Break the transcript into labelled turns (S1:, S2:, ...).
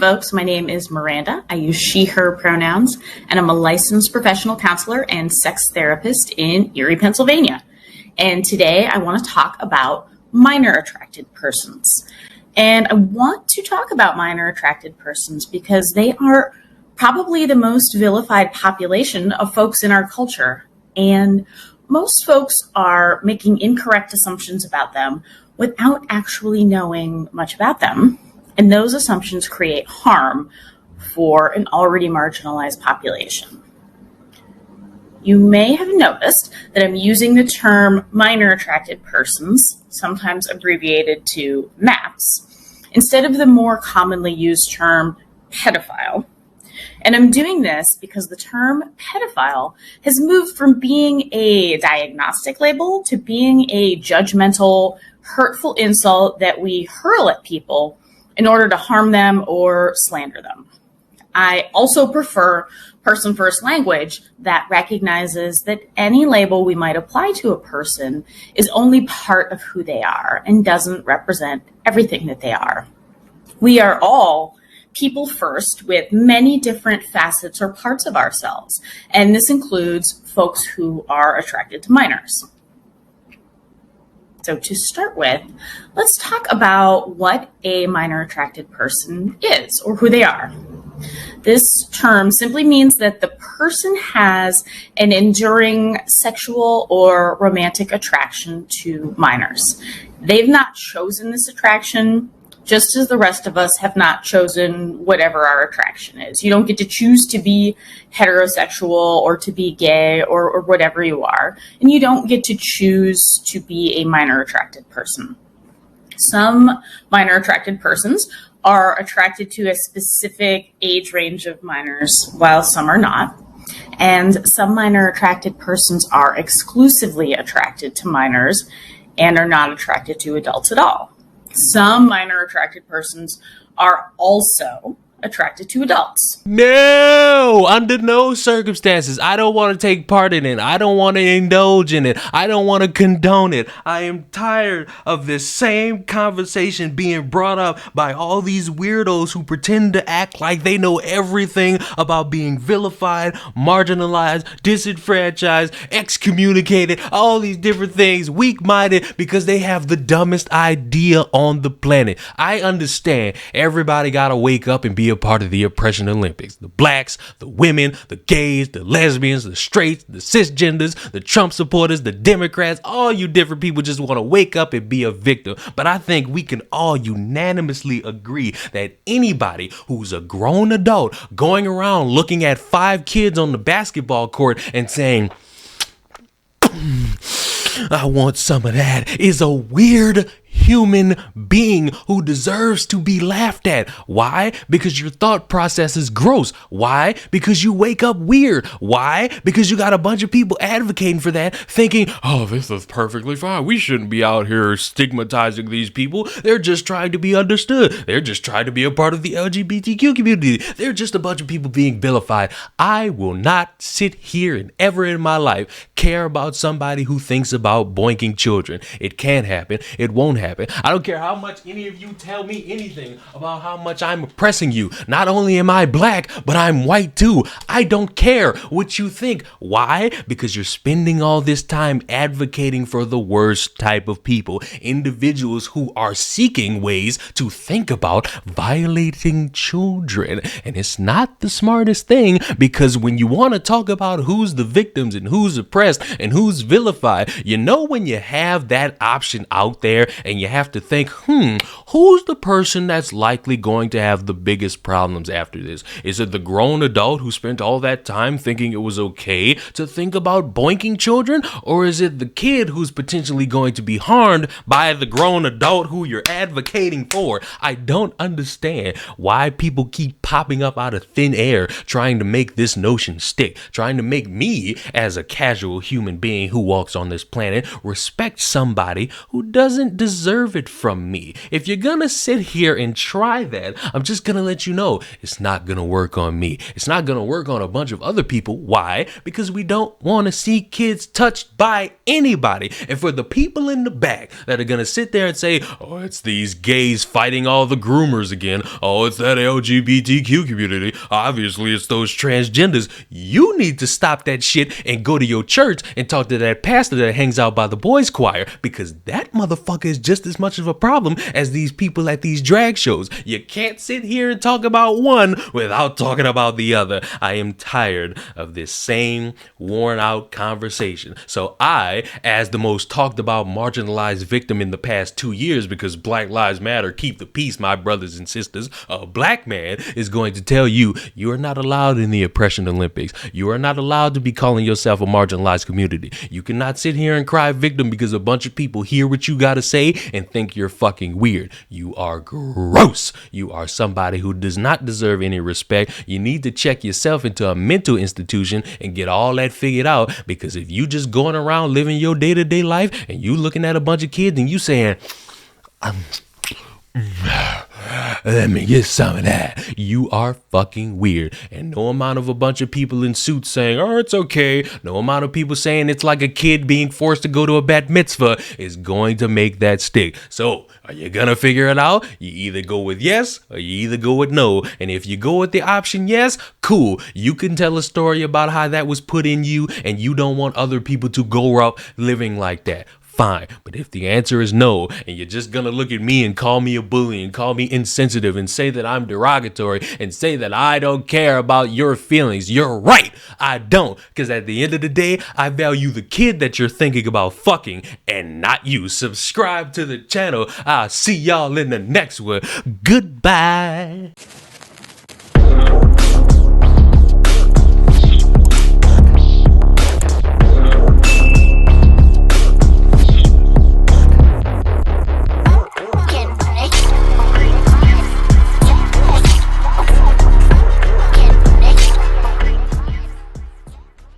S1: folks. My name is Miranda. I use she, her pronouns, and I'm a licensed professional counselor and sex therapist in Erie, Pennsylvania. And today I want to talk about minor attracted persons. And I want to talk about minor attracted persons because they are probably the most vilified population of folks in our culture. And most folks are making incorrect assumptions about them without actually knowing much about them. And those assumptions create harm for an already marginalized population. You may have noticed that I'm using the term minor attracted persons, sometimes abbreviated to MAPS, instead of the more commonly used term pedophile. And I'm doing this because the term pedophile has moved from being a diagnostic label to being a judgmental, hurtful insult that we hurl at people in order to harm them or slander them. I also prefer person-first language that recognizes that any label we might apply to a person is only part of who they are and doesn't represent everything that they are. We are all people first with many different facets or parts of ourselves, and this includes folks who are attracted to minors. So to start with, let's talk about what a minor attracted person is or who they are. This term simply means that the person has an enduring sexual or romantic attraction to minors. They've not chosen this attraction, just as the rest of us have not chosen whatever our attraction is. You don't get to choose to be heterosexual or to be gay or whatever you are. And you don't get to choose to be a minor attracted person. Some minor attracted persons are attracted to a specific age range of minors, while some are not. And some minor attracted persons are exclusively attracted to minors and are not attracted to adults at all. Some minor attracted persons are also attracted to adults.
S2: No, under no circumstances. I don't want to take part in it. I don't want to indulge in it. I don't want to condone it. I am tired of this same conversation being brought up by all these weirdos who pretend to act like they know everything about being vilified, marginalized, disenfranchised, excommunicated, all these different things, weak-minded because they have the dumbest idea on the planet. I understand everybody gotta wake up and be a part of the oppression Olympics. The blacks, the women, the gays, the lesbians, the straights, the cisgenders, the Trump supporters, the Democrats, all you different people just want to wake up and be a victim. But I think we can all unanimously agree that anybody who's a grown adult going around looking at 5 kids on the basketball court and saying, I want some of that, is a weird human being who deserves to be laughed at. Why? Because your thought process is gross. Why? Because you wake up weird. Why? Because you got a bunch of people advocating for that, thinking, oh, this is perfectly fine. We shouldn't be out here stigmatizing these people. They're just trying to be understood. They're just trying to be a part of the LGBTQ community. They're just a bunch of people being vilified. I will not sit here and ever in my life care about somebody who thinks about boinking children. It can't happen. It won't happen. I don't care how much any of you tell me anything about how much I'm oppressing you. Not only am I black, but I'm white too. I don't care what you think. Why? Because you're spending all this time advocating for the worst type of people, individuals who are seeking ways to think about violating children. And it's not the smartest thing, because when you want to talk about who's the victims and who's oppressed and who's vilified, you know, when you have that option out there and you have to think, who's the person that's likely going to have the biggest problems after this? Is it the grown adult who spent all that time thinking it was okay to think about boinking children? Or is it the kid who's potentially going to be harmed by the grown adult who you're advocating for? I don't understand why people keep popping up out of thin air trying to make this notion stick, trying to make me, as a casual human being who walks on this planet, respect somebody who doesn't deserve deserve it from me. If you're gonna sit here and try that, I'm just gonna let you know it's not gonna work on me. It's not gonna work on a bunch of other people. Why? Because we don't want to see kids touched by anybody. And for the people in the back that are gonna sit there and say, oh, it's these gays fighting all the groomers again. Oh, it's that LGBTQ community. Obviously, it's those transgenders. You need to stop that shit and go to your church and talk to that pastor that hangs out by the boys choir, because that motherfucker is just as much of a problem as these people at these drag shows. You can't sit here and talk about one without talking about the other. I am tired of this same worn out conversation. So I, as the most talked about marginalized victim in the past 2 years, because Black Lives Matter, keep the peace, my brothers and sisters, a black man is going to tell you, you are not allowed in the oppression Olympics. You are not allowed to be calling yourself a marginalized community. You cannot sit here and cry victim because a bunch of people hear what you gotta say and think you're fucking weird. You are gross. You are somebody who does not deserve any respect. You need to check yourself into a mental institution and get all that figured out, because if you just going around living your day-to-day life and you looking at a bunch of kids and you saying, let me get some of that, you are fucking weird. And no amount of a bunch of people in suits saying, oh, it's okay, no amount of people saying it's like a kid being forced to go to a bat mitzvah is going to make that stick. So are you gonna figure it out? You either go with yes or you either go with no. And if you go with the option yes, cool. You can tell a story about how that was put in you and you don't want other people to grow up living like that. Fine. But if the answer is no, and you're just gonna look at me and call me a bully and call me insensitive and say that I'm derogatory and say that I don't care about your feelings, you're right. I don't. Because at the end of the day, I value the kid that you're thinking about fucking and not you. Subscribe to the channel. I'll see y'all in the next one. Goodbye.